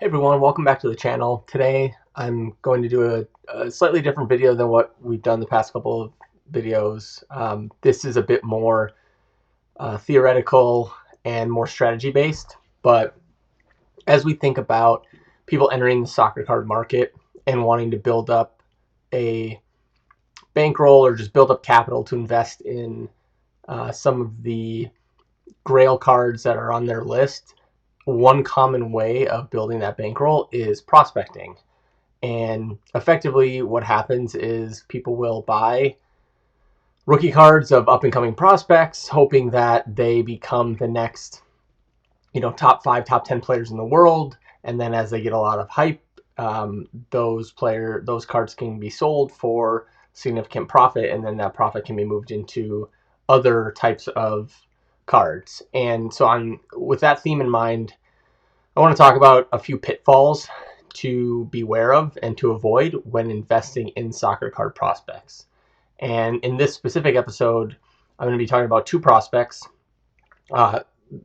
Hey everyone, welcome back to the channel. Today I'm going to do a slightly different video than what we've done the past couple of videos. This is a bit more theoretical and more strategy based, but as we think about people entering the soccer card market and wanting to build up a bankroll or just build up capital to invest in some of the Grail cards that are on their list, one common way of building that bankroll is prospecting. And effectively, what happens is people will buy rookie cards of up and coming prospects, hoping that they become the next, top 5, top 10 players in the world. And then as they get a lot of hype, those cards can be sold for significant profit, and then that profit can be moved into other types of cards. And so, with that theme in mind, I want to talk about a few pitfalls to beware of and to avoid when investing in soccer card prospects. And in this specific episode, I'm going to be talking about two prospects,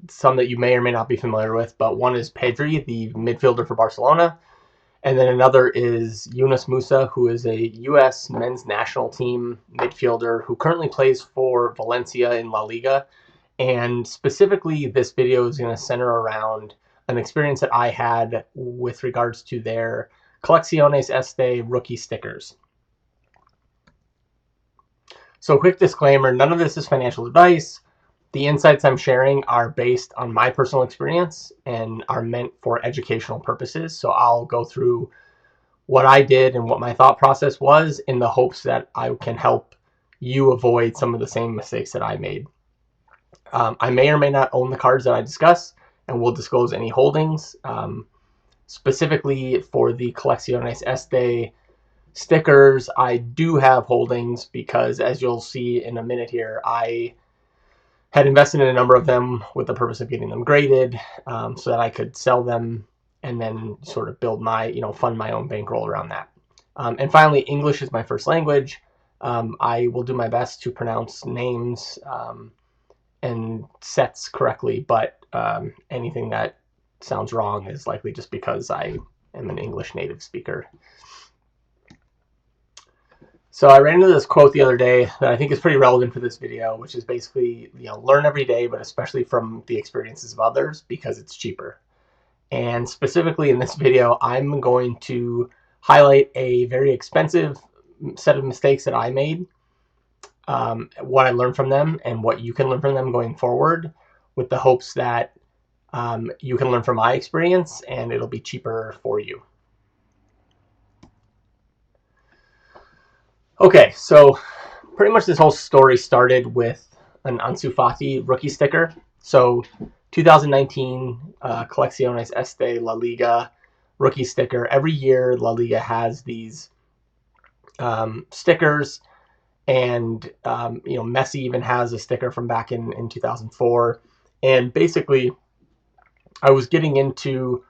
some that you may or may not be familiar with, but one is Pedri, the midfielder for Barcelona, and then another is Yunus Musa, who is a U.S. men's national team midfielder who currently plays for Valencia in La Liga. And specifically, this video is going to center around an experience that I had with regards to their Colecciones Este rookie stickers. So, quick disclaimer, none of this is financial advice. The insights I'm sharing are based on my personal experience and are meant for educational purposes. So I'll go through what I did and what my thought process was in the hopes that I can help you avoid some of the same mistakes that I made. I may or may not own the cards that I discuss, and will disclose any holdings. Specifically for the Colecciones Este stickers, I do have holdings because, as you'll see in a minute here, I had invested in a number of them with the purpose of getting them graded, so that I could sell them and then sort of build my, fund my own bankroll around that. And finally, English is my first language. I will do my best to pronounce names and sets correctly, but anything that sounds wrong is likely just because I am an English native speaker. So I ran into this quote the other day that I think is pretty relevant for this video, which is basically, learn every day, but especially from the experiences of others, because it's cheaper. And specifically in this video, I'm going to highlight a very expensive set of mistakes that I made, what I learned from them, and what you can learn from them going forward, with the hopes that you can learn from my experience and it'll be cheaper for you. Okay, so pretty much this whole story started with an Ansu Fati rookie sticker. So 2019 Colecciones Este La Liga rookie sticker. Every year La Liga has these stickers, and Messi even has a sticker from back in 2004. And basically, I was getting into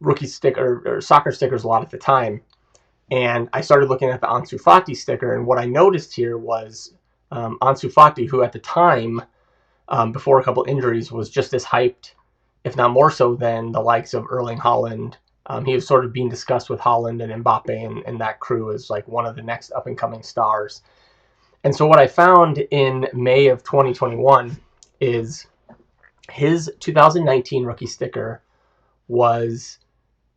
rookie sticker or soccer stickers a lot at the time, and I started looking at the Ansu Fati sticker, and what I noticed here was Ansu Fati, who at the time, before a couple injuries, was just as hyped, if not more so, than the likes of Erling Haaland. He was sort of being discussed with Haaland and Mbappe and that crew as like one of the next up-and-coming stars. And so what I found in May of 2021 is his 2019 rookie sticker was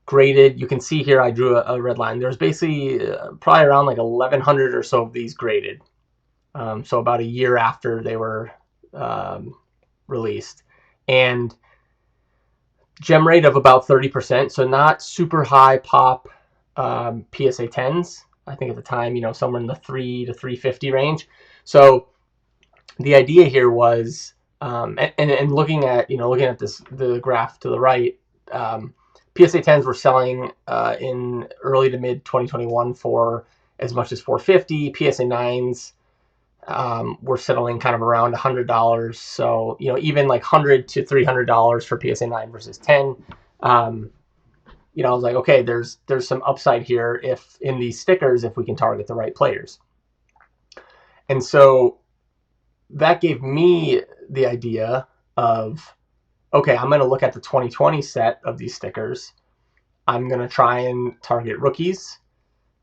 graded. You can see here I drew a red line. There's basically probably around like 1,100 or so of these graded. So about a year after they were released. And gem rate of about 30%, so not super high pop PSA 10s. I think at the time, somewhere in the 3 to 350 range. So the idea here was, and looking at the graph to the right, PSA 10s were selling in early to mid 2021 for as much as $450. PSA 9s were settling kind of around $100. So, even like $100 to $300 for PSA 9 versus 10. I was like, okay, there's some upside here if in these stickers, if we can target the right players. And so that gave me the idea of, okay, I'm going to look at the 2020 set of these stickers I'm going to try and target rookies.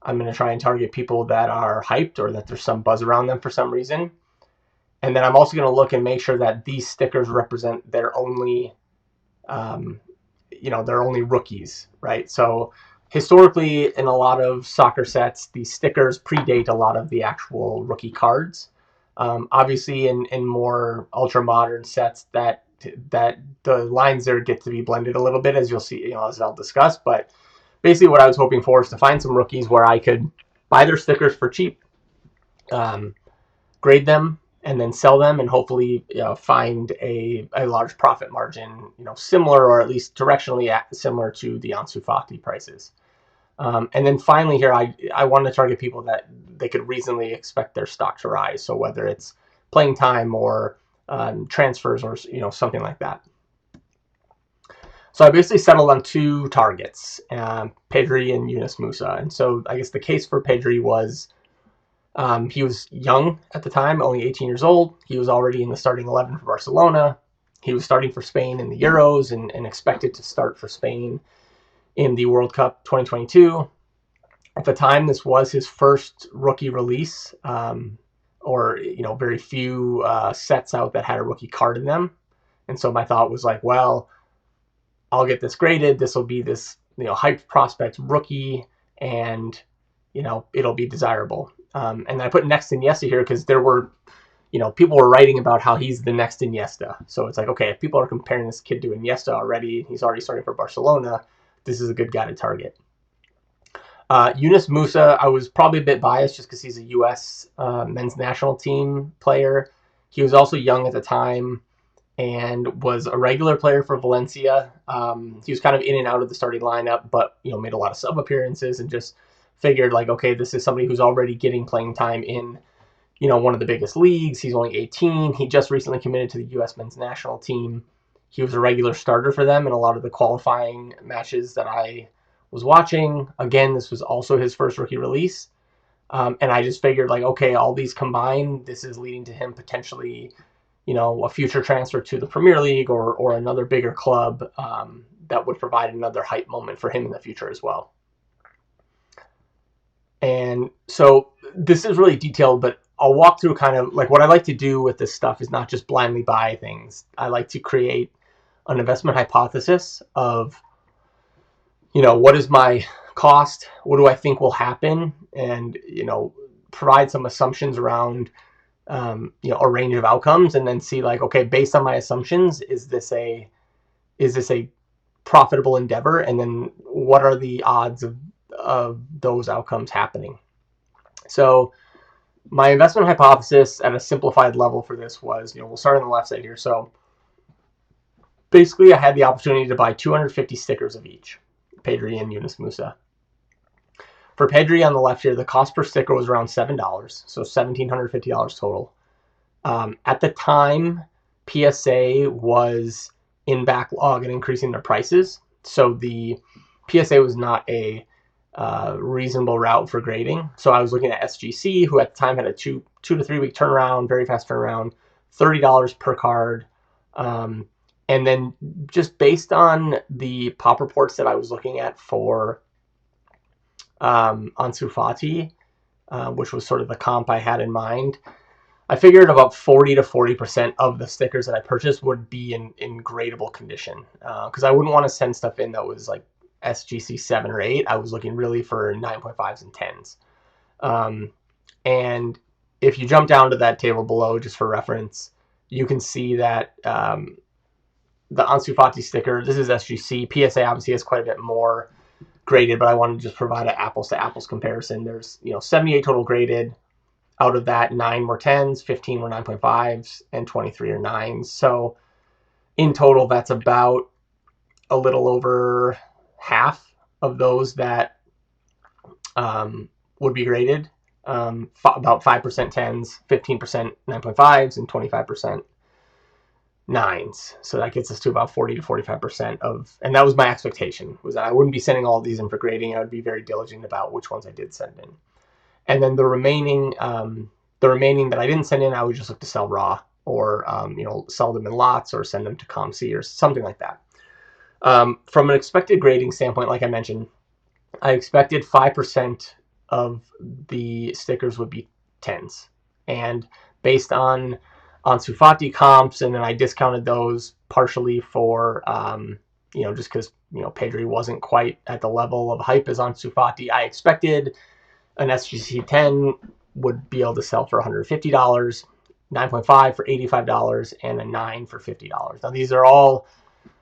I'm going to try and target people that are hyped or that there's some buzz around them for some reason. And then I'm also going to look and make sure that these stickers represent their only, they're only rookies, right? So historically, in a lot of soccer sets, these stickers predate a lot of the actual rookie cards. Obviously, in more ultra modern sets, that the lines there get to be blended a little bit, as you'll see, as I'll discuss. But basically, what I was hoping for is to find some rookies where I could buy their stickers for cheap, grade them, and then sell them, and hopefully find a large profit margin, similar or at least directionally similar to the Ansu Fati prices. And then finally here, I want to target people that they could reasonably expect their stock to rise. So whether it's playing time or transfers or something like that. So I basically settled on two targets, Pedri and Yunus Musa. And so I guess the case for Pedri was he was young at the time, only 18 years old. He was already in the starting 11 for Barcelona. He was starting for Spain in the Euros and expected to start for Spain in the World Cup 2022. At the time, this was his first rookie release, or very few sets out that had a rookie card in them. And so my thought was like, well, I'll get this graded. This will be this hyped prospect rookie, and it'll be desirable. And I put next Iniesta here because there were, people were writing about how he's the next Iniesta. So it's like, okay, if people are comparing this kid to Iniesta already, he's already starting for Barcelona, this is a good guy to target. Yunus Musa, I was probably a bit biased just because he's a U.S. Men's national team player. He was also young at the time and was a regular player for Valencia. He was kind of in and out of the starting lineup, but made a lot of sub appearances, and just figured like, okay, this is somebody who's already getting playing time in one of the biggest leagues. He's only 18. He just recently committed to the U.S. men's national team. He was a regular starter for them in a lot of the qualifying matches that I was watching. Again, this was also his first rookie release. And I just figured like, okay, all these combined, this is leading to him potentially, a future transfer to the Premier League or another bigger club that would provide another hype moment for him in the future as well. And so this is really detailed, but I'll walk through kind of like what I like to do with this stuff is not just blindly buy things. I like to create an investment hypothesis of, what is my cost? What do I think will happen? And, provide some assumptions around, a range of outcomes, and then see like, okay, based on my assumptions, is this a profitable endeavor? And then what are the odds of those outcomes happening? So my investment hypothesis at a simplified level for this was, we'll start on the left side here. So basically I had the opportunity to buy 250 stickers of each, Pedri and Yunus Musa. For Pedri on the left here, the cost per sticker was around $7, so $1,750 total. At the time, PSA was in backlog and increasing their prices, so the PSA was not a reasonable route for grading. So I was looking at SGC, who at the time had a 2 to 3 week turnaround, very fast turnaround, $30 per card. And then just based on the pop reports that I was looking at for Ansu Fati, which was sort of the comp I had in mind, I figured about 40 to 40% of the stickers that I purchased would be in gradable condition, because I wouldn't want to send stuff in that was like SGC 7 or 8. I was looking really for 9.5s and 10s. And if you jump down to that table below, just for reference, you can see that the Ansu Fati sticker, this is SGC. PSA obviously has quite a bit more graded, but I wanted to just provide an apples to apples comparison. There's 78 total graded. Out of that, 9 were 10s, 15 were 9.5s, and 23 are 9s. So in total, that's about a little over half of those that would be graded. About 5% 10s, 15% 9.5s, and 25% 9s. So that gets us to about 40 to 45% of, and that was my expectation, was that I wouldn't be sending all of these in for grading. I would be very diligent about which ones I did send in. And then the remaining that I didn't send in, I would just look to sell raw, or sell them in lots, or send them to ComC or something like that. From an expected grading standpoint, like I mentioned, I expected 5% of the stickers would be 10s. And based on Ansu Fati comps, and then I discounted those partially for, just because, Pedri wasn't quite at the level of hype as Ansu Fati. I expected an SGC 10 would be able to sell for $150, 9.5 for $85, and a 9 for $50. Now, these are all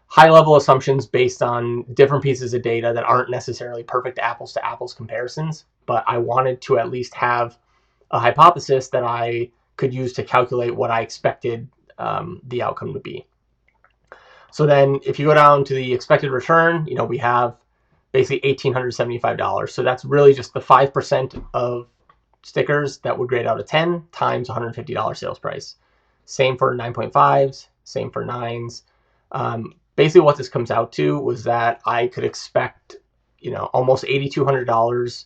high-level assumptions based on different pieces of data that aren't necessarily perfect apples-to-apples comparisons, but I wanted to at least have a hypothesis that I could use to calculate what I expected the outcome to be. So then if you go down to the expected return, we have basically $1,875. So that's really just the 5% of stickers that would grade out a 10 times $150 sales price. Same for 9.5s, same for 9s. Basically what this comes out to was that I could expect, almost $8,200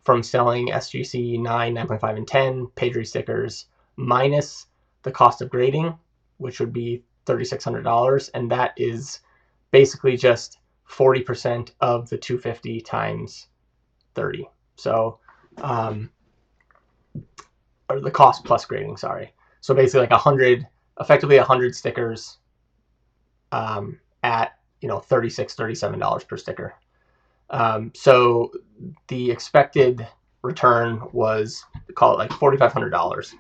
from selling SGC 9, 9.5, and 10 Pedri stickers minus the cost of grading, which would be $3,600. And that is basically just 40% of the 250 times 30. So, or the cost plus grading, sorry. So basically effectively 100 stickers at $36, $37 per sticker. So the expected return was, call it like $4,500.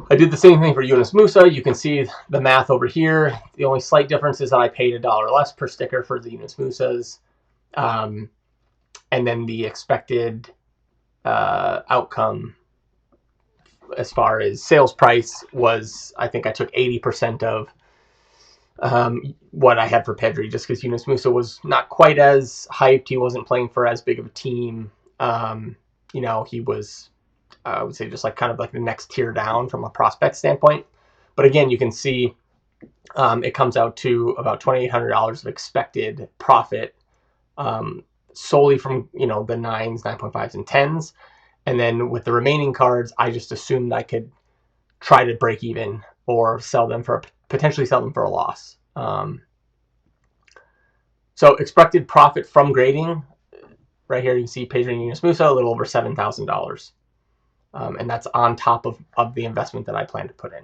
I did the same thing for Yunus Musa. You can see the math over here. The only slight difference is that I paid $1 less per sticker for the Yunus Musas. And then the expected outcome as far as sales price was, I think I took 80% of what I had for Pedri, just because Yunus Musa was not quite as hyped. He wasn't playing for as big of a team. He was, I would say, just like kind of like the next tier down from a prospect standpoint. But again, you can see it comes out to about $2,800 of expected profit solely from, the 9s, 9.5s, and 10s. And then with the remaining cards, I just assumed I could try to break even or potentially sell them for a loss. So expected profit from grading, right here you can see Pedri and Yunus Musa, a little over $7,000. And that's on top of the investment that I plan to put in.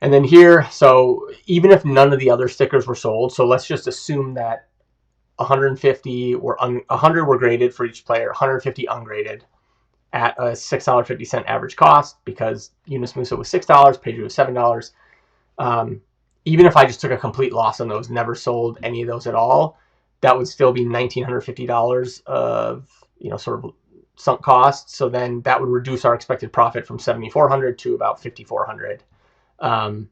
And then here, so even if none of the other stickers were sold, so let's just assume that 100 were graded for each player, 150 ungraded at a $6.50 average cost, because Yunus Musa was $6, Pedri was $7. Even if I just took a complete loss on those, never sold any of those at all, that would still be $1,950 of, sort of sunk costs. So then that would reduce our expected profit from $7,400 to about $5,400. And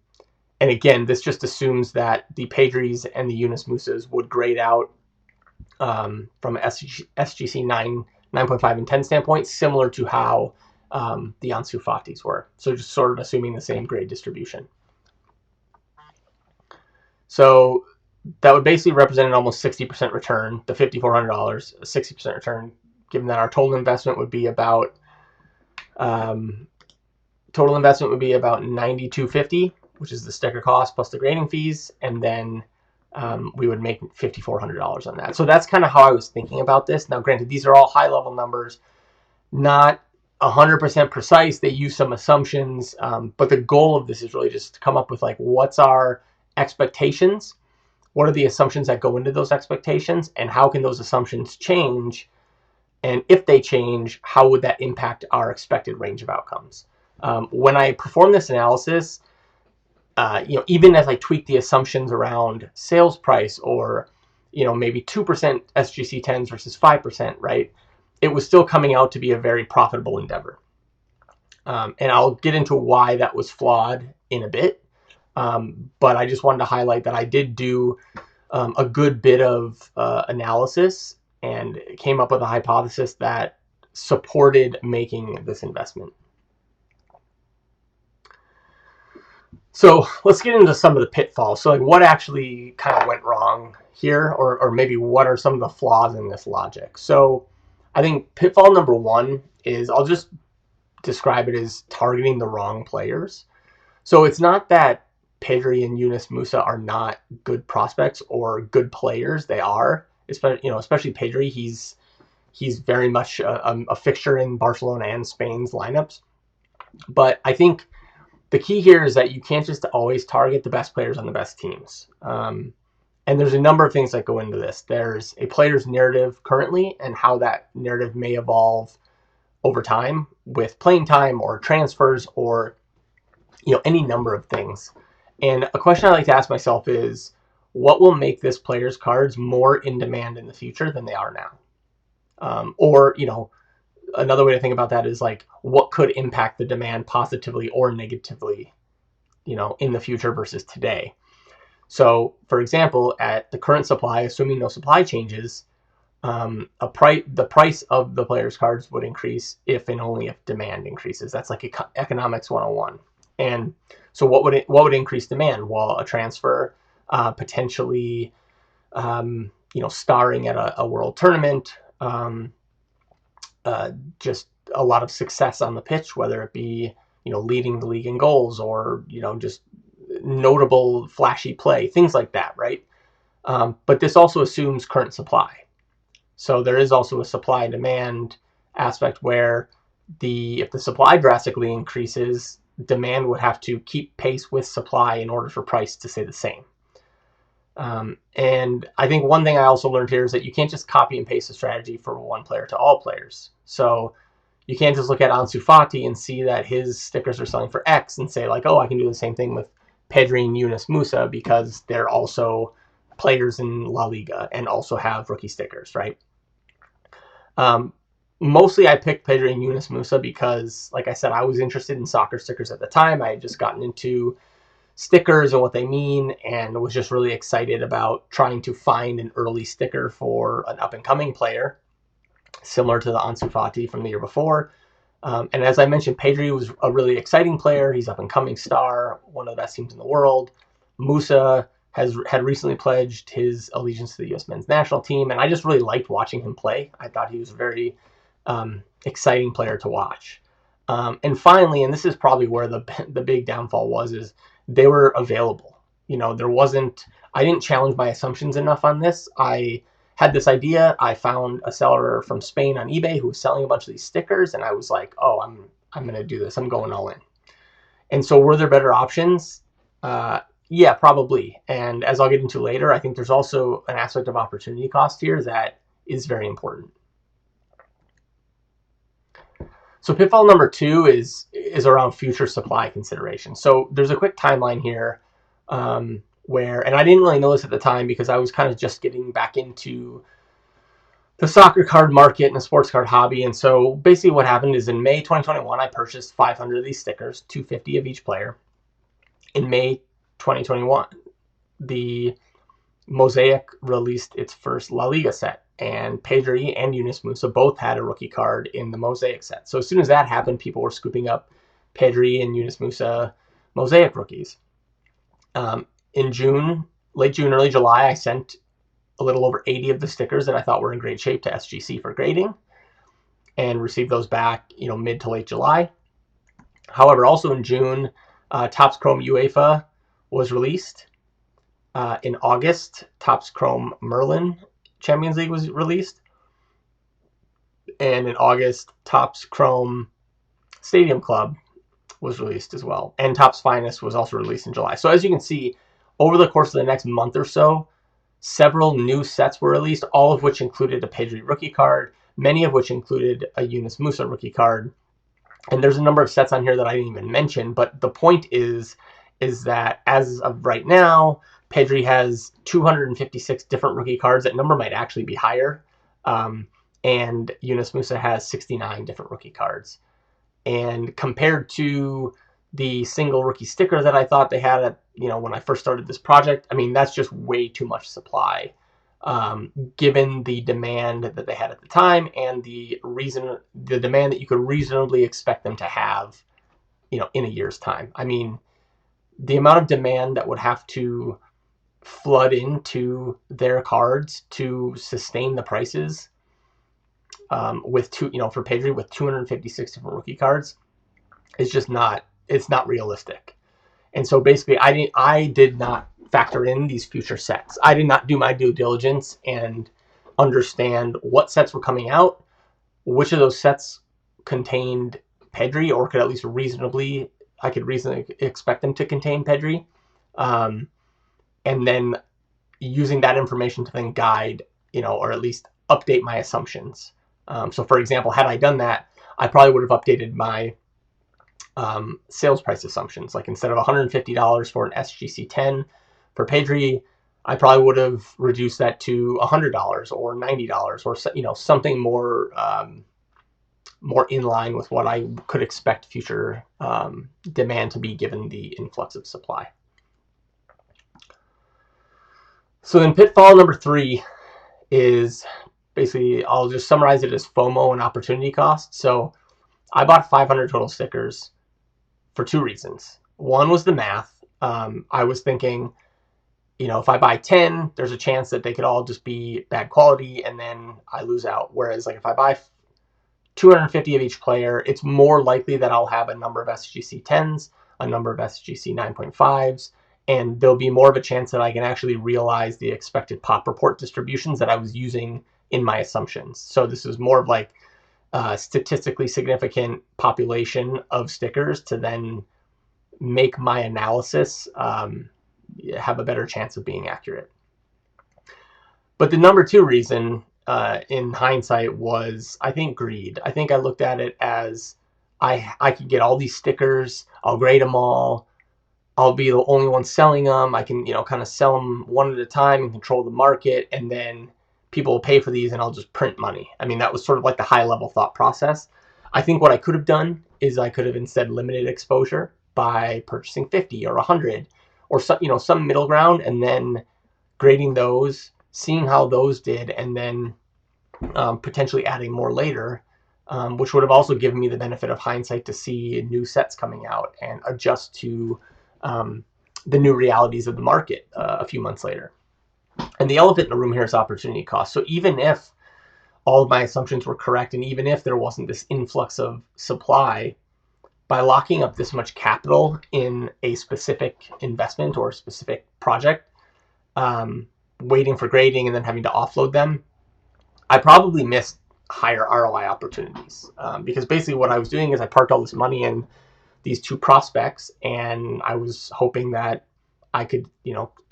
again, this just assumes that the Pedris and the Yunus Musas would grade out from SGC 9, 9.5, and 10 standpoint, similar to how the Ansu Fatis were. So just sort of assuming the same grade distribution. So that would basically represent an almost 60% return, the $5,400, a 60% return, given that our total investment would be about $9,250, which is the sticker cost plus the grading fees, and then we would make $5,400 on that. So that's kind of how I was thinking about this. Now, granted, these are all high-level numbers, not 100% precise. They use some assumptions, but the goal of this is really just to come up with, like, what's our expectations, what are the assumptions that go into those expectations, and how can those assumptions change, and if they change, how would that impact our expected range of outcomes. When I perform this analysis, even as I tweak the assumptions around sales price, or maybe 2% SGC 10s versus 5%, right, it was still coming out to be a very profitable endeavor. And I'll get into why that was flawed in a bit. But I just wanted to highlight that I did do a good bit of analysis and came up with a hypothesis that supported making this investment. So let's get into some of the pitfalls. So, like, what actually kind of went wrong here, or maybe what are some of the flaws in this logic? So I think pitfall number one is, I'll just describe it as targeting the wrong players. So it's not that Pedri and Yunus Musa are not good prospects or good players. They are, especially Pedri. He's very much a fixture in Barcelona and Spain's lineups. But I think the key here is that you can't just always target the best players on the best teams. And there's a number of things that go into this. There's a player's narrative currently and how that narrative may evolve over time with playing time or transfers or any number of things. And a question I like to ask myself is, what will make this player's cards more in demand in the future than they are now? Or another way to think about that is like, what could impact the demand positively or negatively, in the future versus today? So, for example, at the current supply, assuming no supply changes, the price of the player's cards would increase if and only if demand increases. That's like economics 101. And so what would increase demand? Well, a transfer, potentially, starring at a world tournament, just a lot of success on the pitch, whether it be, leading the league in goals or, just notable flashy play, things like that, right? But this also assumes current supply. So there is also a supply and demand aspect where if the supply drastically increases, demand would have to keep pace with supply in order for price to stay the same. And I think one thing I also learned here is that you can't just copy and paste a strategy from one player to all players. So you can't just look at Ansu Fati and see that his stickers are selling for X and say like, oh, I can do the same thing with Pedri and Yunus Musa because they're also players in La Liga and also have rookie stickers, right? Mostly I picked Pedri and Yunus Musa because, like I said, I was interested in soccer stickers at the time. I had just gotten into stickers and what they mean and was just really excited about trying to find an early sticker for an up-and-coming player, similar to the Ansu Fati from the year before. And as I mentioned, Pedri was a really exciting player. He's up-and-coming star, one of the best teams in the world. Musa had recently pledged his allegiance to the U.S. men's national team, and I just really liked watching him play. I thought he was a very exciting player to watch. And finally, and this is probably where the big downfall was, is they were available. I didn't challenge my assumptions enough on this. I had this idea. I found a seller from Spain on eBay who was selling a bunch of these stickers, and I was like, oh, I'm going to do this. I'm going all in. And so were there better options? Yeah, probably. And as I'll get into later, I think there's also an aspect of opportunity cost here that is very important. So pitfall number 2 is around future supply consideration. So there's a quick timeline here where, and I didn't really know this at the time because I was kind of just getting back into the soccer card market and the sports card hobby. And so basically what happened is in May 2021, I purchased 500 of these stickers, 250 of each player. In May 2021, the Mosaic released its first La Liga set, and Pedri and Yunus Musa both had a rookie card in the Mosaic set. So as soon as that happened, people were scooping up Pedri and Yunus Musa Mosaic rookies. In June, late June, early July, I sent a little over 80 of the stickers that I thought were in great shape to SGC for grading and received those back, mid to late July. However, also in June, Topps Chrome UEFA was released. In August, Topps Chrome Merlin Champions League was released. And in August, Topps Chrome Stadium Club was released as well. And Topps Finest was also released in July. So as you can see, over the course of the next month or so, several new sets were released, all of which included a Pedri rookie card, many of which included a Yunus Musa rookie card. And there's a number of sets on here that I didn't even mention, but the point is that as of right now, Pedri has 256 different rookie cards. That number might actually be higher. And Yunus Musa has 69 different rookie cards. And compared to the single rookie sticker that I thought they had at, when I first started this project, I mean, that's just way too much supply, given the demand that they had at the time and the demand that you could reasonably expect them to have, in a year's time. I mean, the amount of demand that would have to flood into their cards to sustain the prices, for Pedri with 256 different rookie cards, is just not realistic. And so basically I did not factor in these future sets. I did not do my due diligence and understand what sets were coming out, which of those sets contained Pedri, or could at least I could reasonably expect them to contain Pedri. And then using that information to then guide, or at least update my assumptions. So for example, had I done that, I probably would have updated my sales price assumptions. Like instead of $150 for an SGC10 for Pedri, I probably would have reduced that to $100 or $90, or something more more in line with what I could expect future demand to be given the influx of supply. So then pitfall number 3 is basically, I'll just summarize it as FOMO and opportunity cost. So I bought 500 total stickers for 2 reasons. One was the math. I was thinking, if I buy 10, there's a chance that they could all just be bad quality and then I lose out. Whereas like if I buy 250 of each player, it's more likely that I'll have a number of SGC 10s, a number of SGC 9.5s, and there'll be more of a chance that I can actually realize the expected pop report distributions that I was using in my assumptions. So this is more of like statistically significant population of stickers to then make my analysis have a better chance of being accurate. But the number 2 reason in hindsight was, I think, greed. I think I looked at it as I could get all these stickers, I'll grade them all, I'll be the only one selling them, I can kind of sell them one at a time and control the market, and then people will pay for these and I'll just print money. I mean, that was sort of like the high level thought process. I think what I could have done is I could have instead limited exposure by purchasing 50 or 100 or some middle ground, and then grading those, seeing how those did, and then potentially adding more later, which would have also given me the benefit of hindsight to see new sets coming out and adjust to the new realities of the market a few months later. And the elephant in the room here is opportunity cost. So even if all of my assumptions were correct, and even if there wasn't this influx of supply, by locking up this much capital in a specific investment or a specific project, waiting for grading and then having to offload them, I probably missed higher ROI opportunities. Because basically what I was doing is I parked all this money in these 2 prospects, and I was hoping that I could,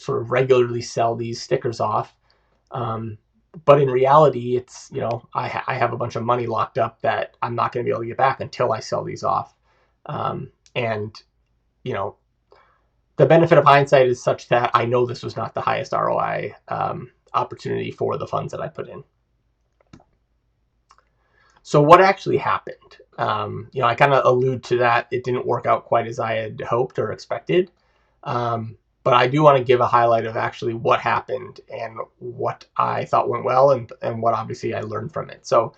sort of regularly sell these stickers off. But in reality, it's, I have a bunch of money locked up that I'm not going to be able to get back until I sell these off. And, the benefit of hindsight is such that I know this was not the highest ROI opportunity for the funds that I put in. So what actually happened? I kind of allude to that. It didn't work out quite as I had hoped or expected. But I do want to give a highlight of actually what happened and what I thought went well, and what obviously I learned from it. So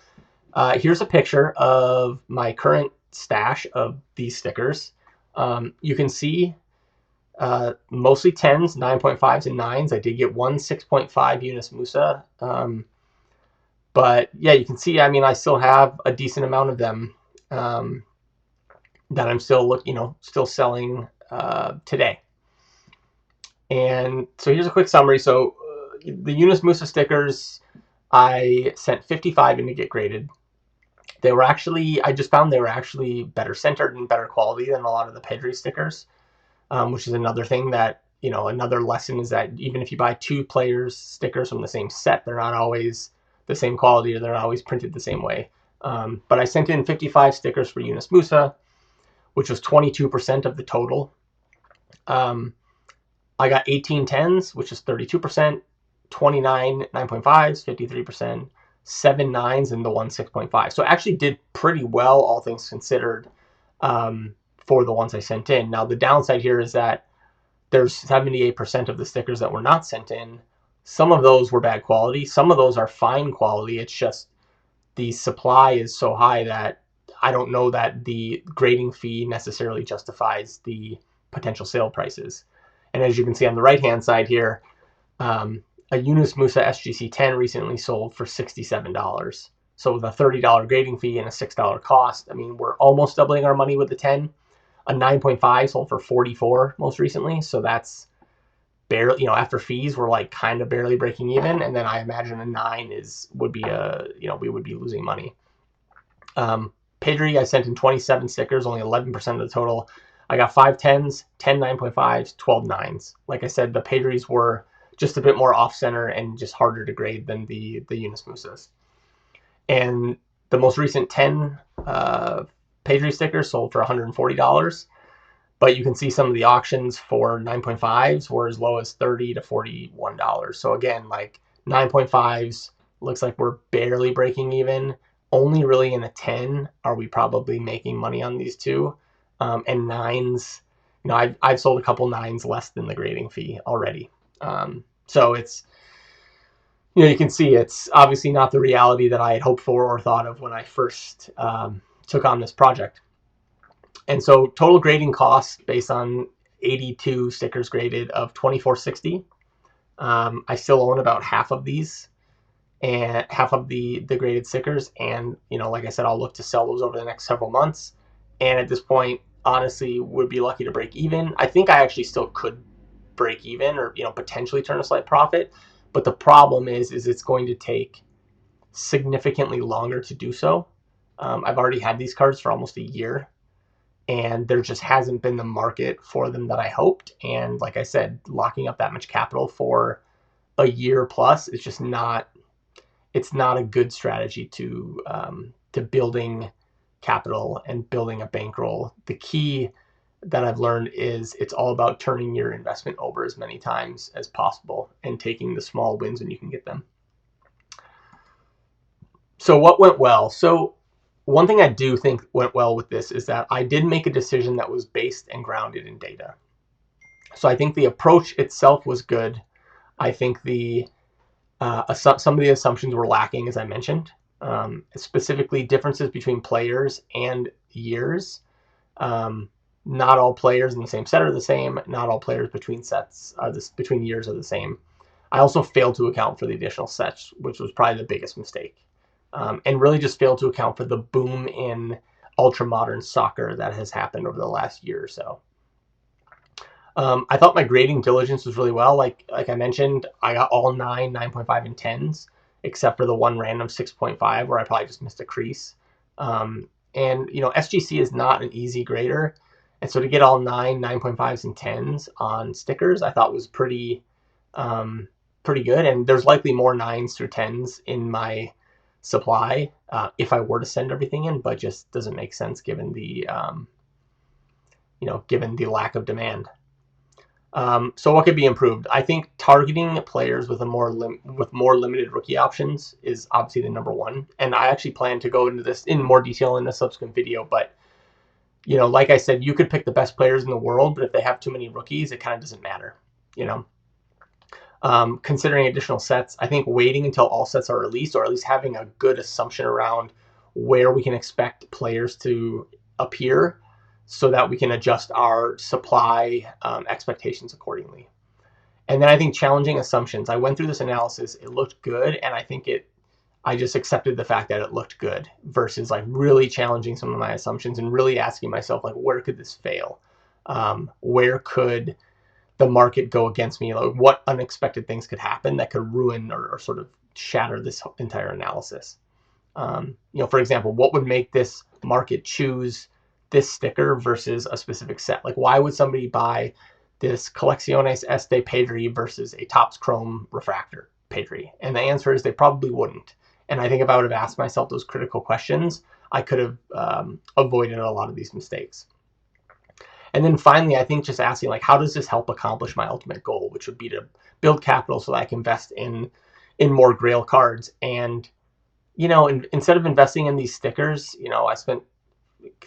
here's a picture of my current stash of these stickers. You can see mostly 10s, 9.5s, and 9s. I did get one 6.5 Yunus Musa. But yeah, you can see, I still have a decent amount of them that I'm still selling today. And so here's a quick summary. So the Yunus Musa stickers, I sent 55 in to get graded. I just found they were actually better centered and better quality than a lot of the Pedri stickers, which is another thing that, another lesson is that even if you buy 2 players stickers from the same set, they're not always the same quality, or they're not always printed the same way. But I sent in 55 stickers for Yunus Musa, which was 22% of the total. I got 18 10s, which is 32%, 29 9.5s, 53%, 7 9s, and the 1 6.5. So I actually did pretty well, all things considered, for the ones I sent in. Now, the downside here is that there's 78% of the stickers that were not sent in. Some of those were bad quality. Some of those are fine quality. It's just the supply is so high that I don't know that the grading fee necessarily justifies the potential sale prices. And as you can see on the right-hand side here, a Yunus Musa SGC 10 recently sold for $67. So with a $30 grading fee and a $6 cost, we're almost doubling our money with the 10. A 9.5 sold for 44 most recently, so that's barely, after fees, we're like kind of barely breaking even. And then I imagine a 9 would be we would be losing money. Pedri, I sent in 27 stickers, only 11% of the total. I got 5 10s, 10 9.5s, 12 9s. Like I said, the Pedris were just a bit more off center and just harder to grade than the Yunus Musas. And the most recent 10 Pedri stickers sold for $140. But you can see some of the auctions for 9.5s were as low as $30 to $41. So again, like 9.5s, looks like we're barely breaking even. Only really in a 10 are we probably making money on these two. And 9s, I've sold a couple 9s less than the grading fee already. So it's, you can see it's obviously not the reality that I had hoped for or thought of when I first took on this project. And so total grading costs based on 82 stickers graded of $24.60. I still own about half of these and half of the graded stickers. And, like I said, I'll look to sell those over the next several months. And at this point, honestly, would be lucky to break even. I think I actually still could break even or, potentially turn a slight profit. But the problem is it's going to take significantly longer to do so. I've already had these cards for almost a year, and there just hasn't been the market for them that I hoped. And like I said, locking up that much capital for a year plus is just not a good strategy to building capital and building a bankroll. The key that I've learned is it's all about turning your investment over as many times as possible and taking the small wins when you can get them. So what went well? So one thing I do think went well with this is that I did make a decision that was based and grounded in data. So I think the approach itself was good. I think some of the assumptions were lacking, as I mentioned, specifically differences between players and years. Not all players in the same set are the same. Not all players between years are the same. I also failed to account for the additional sets, which was probably the biggest mistake. And really just failed to account for the boom in ultra-modern soccer that has happened over the last year or so. I thought my grading diligence was really well. Like I mentioned, I got all 9, 9.5, and 10s, except for the one random 6.5 where I probably just missed a crease. And, SGC is not an easy grader. And so to get all 9, 9.5s, and 10s on stickers, I thought was pretty good. And there's likely more 9s through 10s in my supply if I were to send everything in, but just doesn't make sense given the given the lack of demand. So what could be improved? I think targeting players with more limited rookie options is obviously the number one. And I actually plan to go into this in more detail in a subsequent video. But like I said, you could pick the best players in the world, but if they have too many rookies, it kind of doesn't matter. Considering additional sets, I think waiting until all sets are released, or at least having a good assumption around where we can expect players to appear, so that we can adjust our supply expectations accordingly. And then I think challenging assumptions. I went through this analysis, it looked good, and I just accepted the fact that it looked good versus like really challenging some of my assumptions and really asking myself, like, where could this fail? Where could the market go against me? Like, what unexpected things could happen that could ruin or sort of shatter this entire analysis? For example, what would make this market choose this sticker versus a specific set? Like, why would somebody buy this Colecciones Este Pedri versus a Topps Chrome Refractor Pedri? And the answer is they probably wouldn't. And I think if I would have asked myself those critical questions, I could have avoided a lot of these mistakes. And then finally, I think just asking, like, how does this help accomplish my ultimate goal, which would be to build capital so that I can invest in more Grail cards. And, instead of investing in these stickers, I spent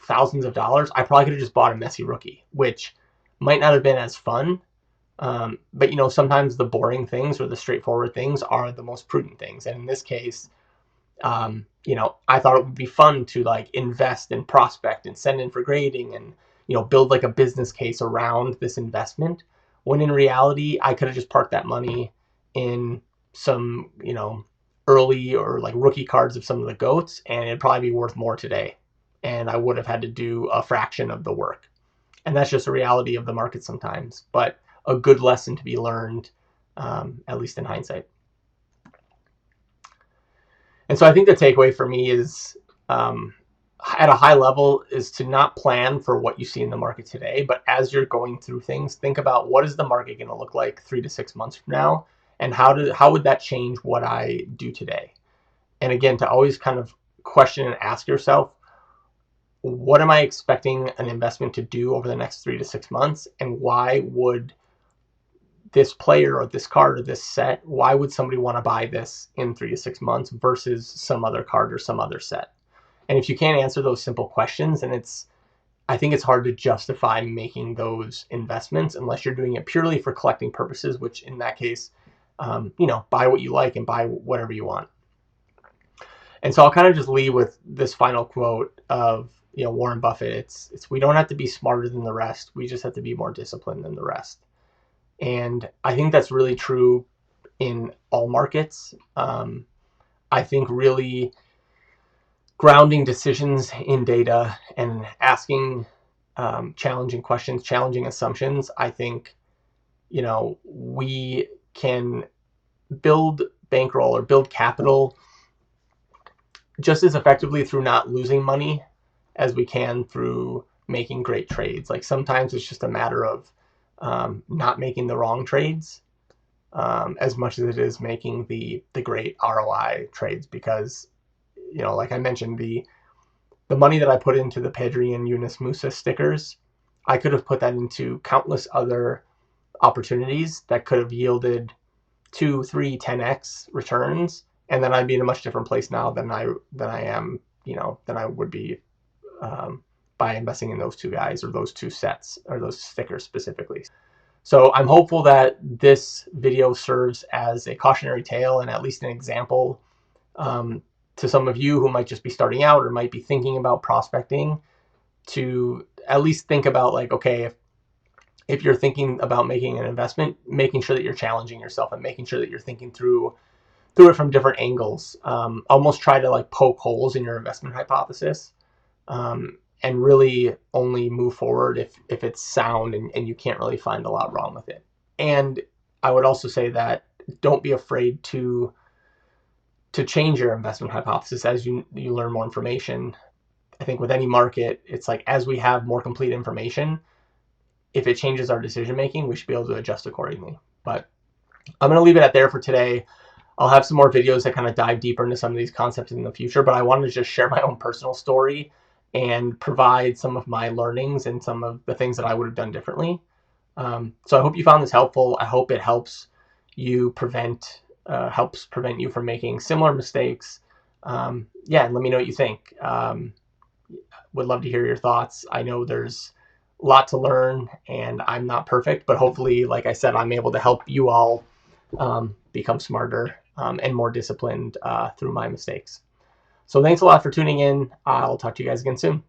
thousands of dollars. I probably could have just bought a Messi rookie, which might not have been as fun. But, sometimes the boring things or the straightforward things are the most prudent things. And in this case, I thought it would be fun to like invest and prospect and send in for grading and, build like a business case around this investment, when in reality, I could have just parked that money in some, early or like rookie cards of some of the GOATs, and it'd probably be worth more today. And I would have had to do a fraction of the work. And that's just a reality of the market sometimes, but a good lesson to be learned, at least in hindsight. And so I think the takeaway for me is, at a high level, is to not plan for what you see in the market today, but as you're going through things, think about what is the market going to look like 3 to 6 months from now, and how would that change what I do today? And again, to always kind of question and ask yourself, what am I expecting an investment to do over the next 3 to 6 months, and why would this player or this card or this set, why would somebody want to buy this in 3 to 6 months versus some other card or some other set? And if you can't answer those simple questions, and I think it's hard to justify making those investments unless you're doing it purely for collecting purposes, which in that case, buy what you like and buy whatever you want. And so I'll kind of just leave with this final quote of, Warren Buffett. It's we don't have to be smarter than the rest. We just have to be more disciplined than the rest. And I think that's really true in all markets. I think really grounding decisions in data and asking challenging questions, challenging assumptions, I think, we can build bankroll or build capital just as effectively through not losing money as we can through making great trades. Like sometimes it's just a matter of not making the wrong trades as much as it is making the great ROI trades, because like I mentioned, the money that I put into the Pedri and Yunus Musa stickers, I could have put that into countless other opportunities that could have yielded 2, 3, 10x returns, and then I'd be in a much different place now than I am, than I would be by investing in those two guys or those two sets or those stickers specifically. So I'm hopeful that this video serves as a cautionary tale and at least an example to some of you who might just be starting out or might be thinking about prospecting, to at least think about, like, okay, if you're thinking about making an investment, making sure that you're challenging yourself and making sure that you're thinking through it from different angles. Almost try to like poke holes in your investment hypothesis, and really only move forward if it's sound and you can't really find a lot wrong with it. And I would also say that don't be afraid to change your investment hypothesis as you learn more information. I think with any market, it's like, as we have more complete information, if it changes our decision making, we should be able to adjust accordingly. But I'm going to leave it at there for today. I'll have some more videos that kind of dive deeper into some of these concepts in the future, but I wanted to just share my own personal story and provide some of my learnings and some of the things that I would have done differently. So I hope you found this helpful. I hope it helps prevent you from making similar mistakes. And let me know what you think. Would love to hear your thoughts. I know there's a lot to learn and I'm not perfect, but hopefully, like I said, I'm able to help you all become smarter and more disciplined through my mistakes. So thanks a lot for tuning in. I'll talk to you guys again soon.